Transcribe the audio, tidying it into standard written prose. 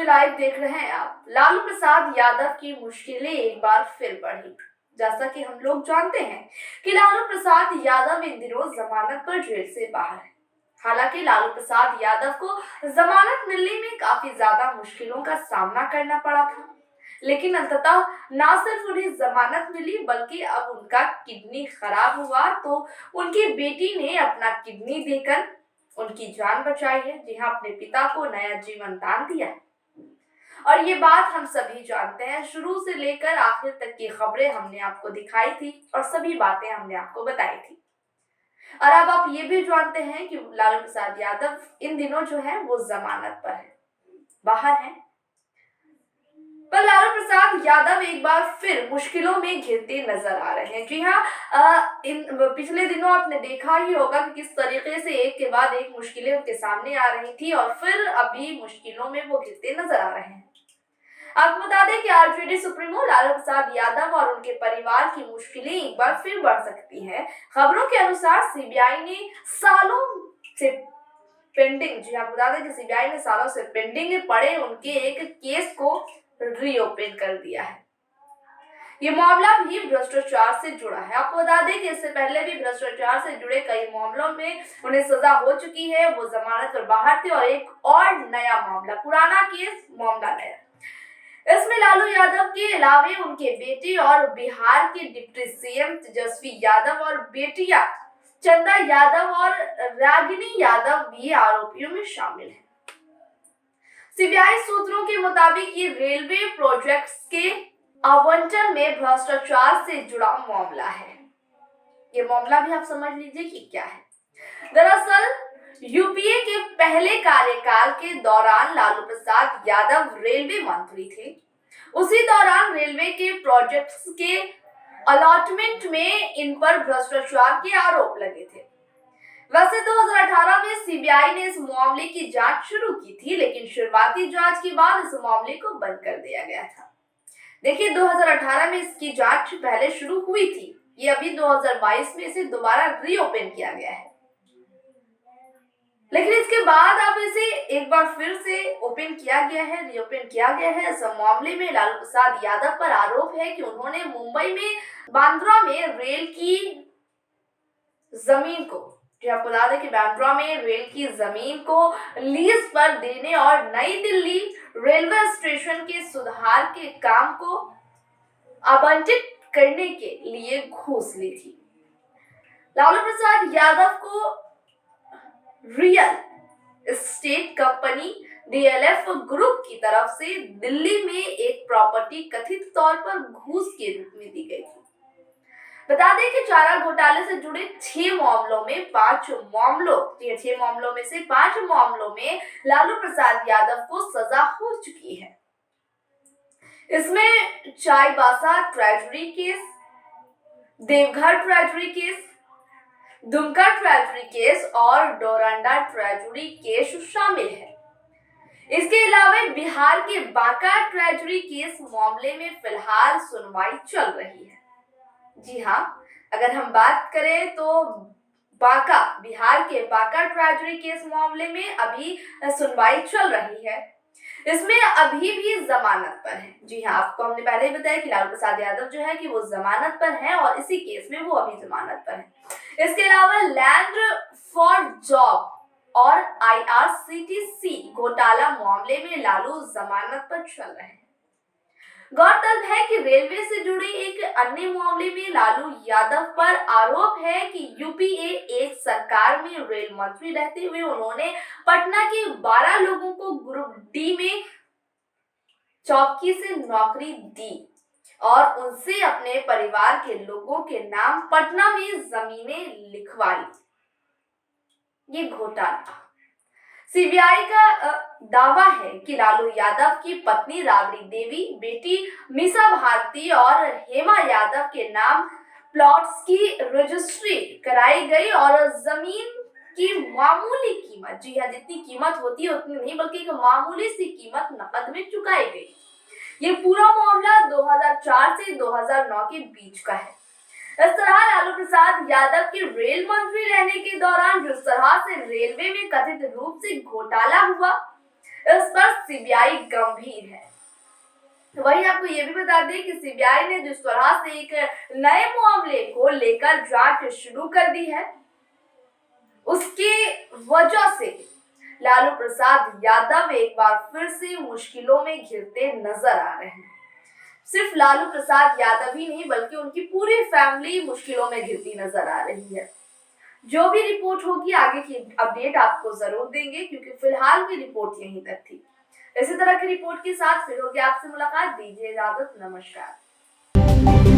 राज्य लाइव देख रहे हैं आप। लालू प्रसाद यादव की मुश्किलें एक बार फिर बढ़ी। जैसा कि हम लोग जानते हैं कि लालू प्रसाद यादव इन दिनों जमानत पर जेल से बाहर है। हालांकि लालू प्रसाद यादव को जमानत मिलने में काफी ज्यादा मुश्किलों का सामना करना पड़ा था, लेकिन अंततः न सिर्फ उन्हें जमानत मिली बल्कि अब उनका किडनी खराब हुआ तो उनकी बेटी ने अपना किडनी देकर उनकी जान बचाई है। जी हाँ, अपने पिता को नया जीवन दान दिया है। और ये बात हम सभी जानते हैं। शुरू से लेकर आखिर तक की खबरें हमने आपको दिखाई थी और सभी बातें हमने आपको बताई थी। और अब आप ये भी जानते हैं कि लालू प्रसाद यादव इन दिनों जो है वो जमानत पर है, बाहर है। पर लालू प्रसाद यादव एक बार फिर मुश्किलों में घिरते नजर आ रहे हैं। जी हाँ, इन पिछले दिनों आपने देखा ही होगा कि किस तरीके से एक के बाद एक मुश्किलें उनके सामने आ रही थी और फिर अभी मुश्किलों में वो घिरते नजर आ रहे हैं। आपको बता दें कि आरजेडी सुप्रीमो लालू प्रसाद यादव और उनके परिवार की मुश्किलें एक बार फिर बढ़ सकती हैं। खबरों के अनुसार सीबीआई ने सालों से पेंडिंग, जी आपको बता दें कि सीबीआई ने सालों से पेंडिंग पड़े उनके एक केस को रीओपन कर दिया है। ये मामला भी भ्रष्टाचार से जुड़ा है। आपको बता दें कि इससे पहले भी भ्रष्टाचार से जुड़े कई मामलों में उन्हें सजा हो चुकी है। वो जमानत पर बाहर थे और एक और नया मामला, पुराना केस मामला नया। इसमें लालू यादव के अलावे उनके बेटे और बिहार के डिप्टी सीएम तेजस्वी यादव और बेटियां चंदा यादव और रागिनी यादव भी आरोपियों में शामिल हैं। सीबीआई सूत्रों के मुताबिक ये रेलवे प्रोजेक्ट्स के आवंटन में भ्रष्टाचार से जुड़ा मामला है। ये मामला भी आप समझ लीजिए कि क्या है। दरअसल यूपीए के पहले कार्यकाल के दौरान लालू प्रसाद यादव रेलवे मंत्री थे। उसी दौरान रेलवे के प्रोजेक्ट्स के अलॉटमेंट में इन पर भ्रष्टाचार के आरोप लगे थे। वैसे 2018 में सीबीआई ने इस मामले की जांच शुरू की थी, लेकिन शुरुआती जांच के बाद इस मामले को बंद कर दिया गया था। देखिए, 2018 में इसकी जांच पहले शुरू हुई थी, ये अभी 2022 में इसे दोबारा रीओपन किया गया है। लेकिन इसके बाद अब इसे एक बार फिर से ओपन किया गया है, रीओपन किया गया है। इस मामले में लालू प्रसाद यादव पर आरोप है कि उन्होंने मुंबई में बांद्रा में रेल की जमीन को, आपको बता दें कि बांद्रा में रेल की जमीन को लीज पर देने और नई दिल्ली रेलवे स्टेशन के सुधार के काम को आवंटित करने के लिए घूस ली थी। लालू प्रसाद यादव को real estate company DLF group की तरफ से दिल्ली में एक प्रॉपर्टी कथित तौर पर घूस के रूप में दी गई थी। बता दें कि चारा घोटाले से जुड़े 6 मामलों में 5 मामलों में से 5 मामलों में लालू प्रसाद यादव को सजा हो चुकी है। इसमें Chaibasa treasury case, Deoghar treasury case, Dumka treasury case और डोरंडा ट्रेजरी केस शामिल है। इसके अलावा बिहार के बांका ट्रेजरी केस मामले में फिलहाल सुनवाई चल रही है। जी हाँ, अगर हम बात करें तो बिहार के बांका ट्रेजरी केस मामले में अभी सुनवाई चल रही है। इसमें अभी भी जमानत पर है। जी हाँ, आपको हमने पहले ही बताया कि लालू प्रसाद यादव जो है कि वो जमानत पर है और इसी केस में वो अभी जमानत पर है। इसके अलावा लैंड फॉर जॉब और आईआरसीटीसी घोटाला मामले में लालू जमानत पर चल रहे हैं। गौरतलब है कि रेलवे से जुड़े एक अन्य मामले में लालू यादव पर आरोप है कि यूपीए एक सरकार में रेल मंत्री रहते हुए उन्होंने पटना के 12 लोगों को ग्रुप डी में चौकी से नौकरी दी और उनसे अपने परिवार के लोगों के नाम पटना में जमीनें लिखवा ली। ये घोटाला सीबीआई का दावा है कि लालू यादव की पत्नी राबड़ी देवी, बेटी मीसा भारती और हेमा यादव के नाम प्लॉट्स की रजिस्ट्री कराई गई और जमीन की मामूली कीमत, जी हाँ, जितनी कीमत होती है उतनी नहीं बल्कि एक मामूली सी कीमत नकद में चुकाई गई। ये पूरा मामला 2004 से 2009 के बीच का है। इस तरह लालू प्रसाद यादव के रेल मंत्री रहने के दौरान जिस तरह से रेलवे में कथित रूप से घोटाला हुआ, इस पर सीबीआई गंभीर है। वहीं आपको ये भी बता दें कि सीबीआई ने जिस तरह से एक नए मामले को लेकर जांच शुरू कर दी है, उसकी वजह से लालू प्रसाद यादव एक बार फिर से मुश्किलों में घिरते नजर आ रहे हैं। सिर्फ लालू प्रसाद यादव ही नहीं बल्कि उनकी पूरी फैमिली मुश्किलों में घिरती नजर आ रही है। जो भी रिपोर्ट होगी आगे की अपडेट आपको जरूर देंगे, क्योंकि फिलहाल की रिपोर्ट यहीं तक थी। इसी तरह की रिपोर्ट के साथ फिर होगी आपसे मुलाकात। दीजिए इजाजत, नमस्कार।